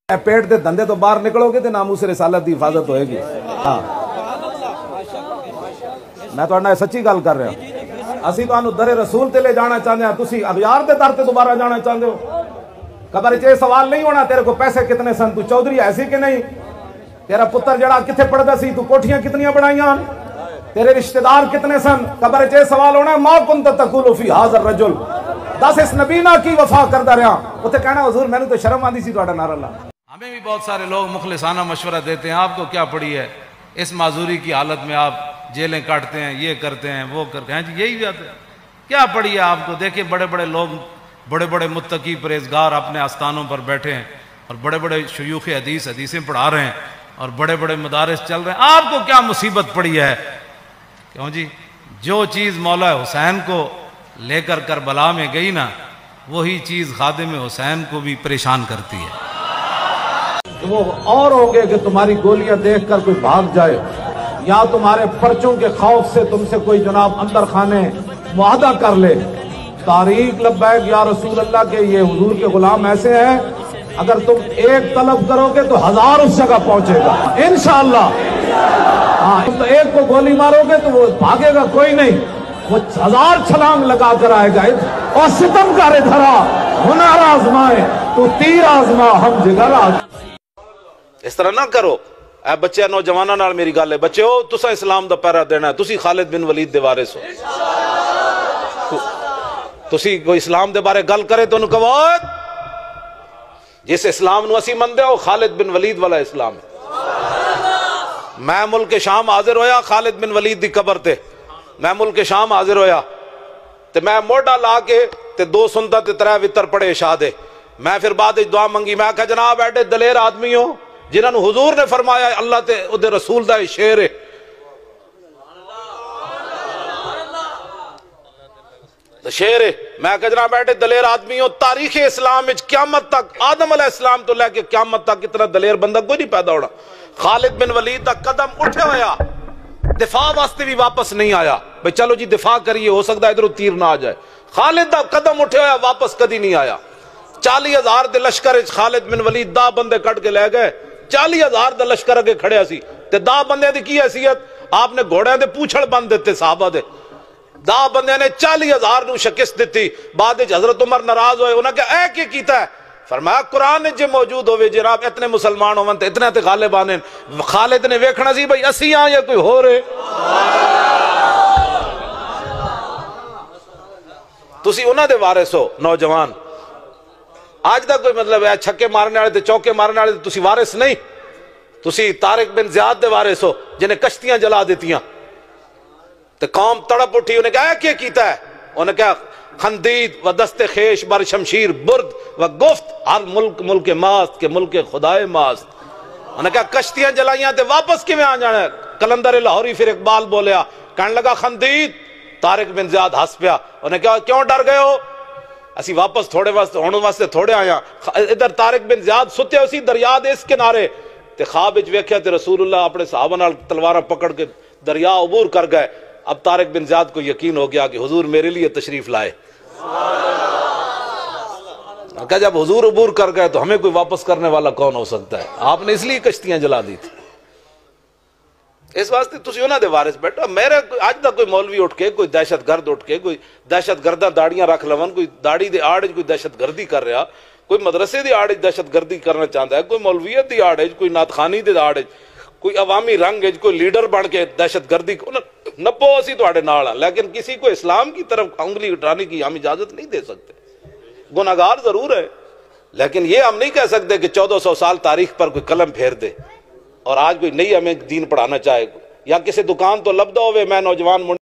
پیٹ دے دندے تو باہر نکلو گے تو ناموس رسالت دی حفاظت ہوئے گی. ہاں میں تو انہا سچی گل کر رہا ہوں. اسی تو انہوں در رسول تے لے جانا چاہتے ہیں, تسی اغیار دے در تے دوبارہ جانا چاہتے ہو. قبر چے سوال نہیں ہونا تیرے کو پیسے کتنے سن, تو چودھری ایسی کہ نہیں, تیرا پتر جڑا کتنے پڑھدا سی, تو کوٹھیاں کتنیاں بنائیاں, تیرے رشتہ دار کتنے سن. قبر چے سوال ہونا ما کنت تقول فی ھذا الرجل, دس اس نبی نہ کی وفا کردا رہا. اوتھے کہنا حضور میں نے تو شرم آندی سی تہاڈا نعرہ لا. ہمیں بھی بہت سارے لوگ مخلصانہ مشورہ دیتے ہیں, آپ کو کیا پڑی ہے, اس معذوری کی حالت میں آپ جیلیں کاٹتے ہیں, یہ کرتے ہیں, وہ کرتے ہیں, جی یہی بات ہے, کیا پڑی ہے آپ کو. دیکھیں بڑے بڑے لوگ, بڑے بڑے متقی پرہیزگار اپنے آستانوں پر بیٹھے ہیں, اور بڑے بڑے شیوخ حدیثیں پڑھا رہے ہیں, اور بڑے بڑے مدارس چل رہے ہیں. آپ کو کیا مصیبت پڑی ہے, کیوں جی. جو چیز مولا حسین کو لے کر کربلا میں گئی نا, وہی چیز خادم حسین کو بھی پریشان کرتی ہے. وہ اور ہوگے کہ تمہاری گولیاں دیکھ کر کوئی بھاگ جائے, یا تمہارے پرچوں کے خوف سے تم سے کوئی جناب اندر خانے معاہدہ کر لے. تاریخ لبیک یا رسول اللہ کے یہ حضور کے غلام ایسے ہیں, اگر تم ایک طلب کرو گے تو 1000 اس جگہ پہنچے گا انشاءاللہ. ہاں تو ایک کو گولی مارو گے تو وہ بھاگے گا کوئی نہیں, وہ 1000 چھلانگ لگا کر آئے گا. اور ستم کارے دھرا ہنر آزمائے تو تیر آزما ہم جگر آزمائے. اس طرح نہ کرو. اے بچے نوجوانوں نال میری گل ہے, بچے ہو تسا اسلام دا پہرا دینا ہے, تسی خالد بن ولید دے وارث ہو. تسی کوئی اسلام دے بارے گل کرے تو انہوں کہو جس اسلام نو اسی مندے ہو خالد بن ولید والا اسلام ہے. میں ملک شام حاضر ہویا خالد بن ولید دی قبر تے, میں ملک شام حاضر ہویا تے میں موڈا لا کے تے 2 سنت تے 3 وتر پڑے عشاء دے. میں پھر بعد دعا منگی, میں کہا جناب ایڈے دلیر آدمی ہو جنہاں نو حضور نے فرمایا اللہ تے دے رسول دا شعر ہے, شعر ہے. میں کہا جناب ایڈے دلیر آدمی ہو, تاریخ اسلام وچ قیامت تک آدم علیہ السلام تو لے کے قیامت تک اتنا دلیر بندہ کوئی نہیں پیدا ہونا. خالد بن ولید دا قدم اٹھے ہویا, دفاع واسطے بھی واپس نہیں آیا بھئی چلو جی دفاع کریے, ہو سکتا ہے ادھر تیر نہ آ جائے. خالد دا قدم اٹھے ہویا, واپس کدی نہیں آیا. 40,000 دے لشکر خالد بن ولید 10 بندے کٹ کے لے گئے. 40,000 دا لشکر اگے کھڑے سی تے 10 بندے دی کی حیثیت, آپ نے گھوڑے دے پوچھڑ بند دیتے صحابہ دے. 10 بندے نے 40,000 نو شکست دیتی. بعد حضرت عمر ناراض ہوئے, انہاں کہا اے کی کیتا ہے, فرمایا قرآن جے موجود ہوئے جناب اتنے مسلمان ہوون تے اتنے تے غالب آنے. خالد نے ویکھنا سی بھئی اسی ہاں یا کوئی ہو رہے. تسی انہاں دے وارث ہو نوجوان. آج دا کوئی مطلب ہے چھکے مارنے والے تے چوکے مارنے والے تسی وارث نہیں, تسی طارق بن زیاد دے وارث ہو جنہیں کشتیاں جلا دیتیاں تے قوم تڑپ اٹھی. انہیں کہا کیا کیتا ہے, انہیں کہا خندید و دست خیش بر شمشیر برد و گفت ہر ملک ملک ماست کے ملک خدائے ماست. انہیں کہا کشتیاں جلائیاں تے واپس کی میں آ جانا ہے. کلندر لاہوری پھر اقبال بولیا, کہنے لگا خندید. طارق بن زیاد ہس پیا, انہیں کہا کیوں ڈر گئے ہو, اسی واپس تھوڑے واسطے تھوڑے آیا. ادھر طارق بن زیاد ستے اسی دریا دے اس کنارے تے خواب وچ ویکھیا تے رسول اللہ اپنے صحابہ نال تلواراں پکڑ کے دریا عبور کر گئے. اب طارق بن زیاد کو یقین ہو گیا کہ حضور میرے لیے تشریف لائے. کہ جب حضور عبور کر گئے تو ہمیں کوئی واپس کرنے والا کون ہو سکتا ہے. آپ نے اس لیے کشتیاں جلا دی تھی. اس واسطے تسی انہاں دے وارث بیٹھا. میرے آج تک کوئی مولوی اٹھ کے, کوئی دہشت گرد اٹھ کے, کوئی دہشت گردہ داڑیاں رکھ لون, کوئی داڑھی دے آڑ کوئی دہشت گردی کر رہا, کوئی مدرسے دی آڑ دہشت گردی کرنا چاہتا ہے, کوئی مولویت دی آڑ, کوئی نعت خوانی دی آڑ, کوئی عوامی رنگ, کوئی لیڈر بن کے دہشت گردی نپو اسی تواڈے نال ہاں, لیکن کسی کو اسلام کی طرف انگلی اٹھانے کی ہم اجازت نہیں دے سکتے. گناہگار ضرور ہے, لیکن یہ ہم نہیں کہہ سکتے کہ 1400 سال تاریخ پر کوئی قلم پھیر دے اور آج کوئی نئی ہمیں دین پڑھانا چاہے, یا کسی دکان تو لبدا ہوئے میں نوجوان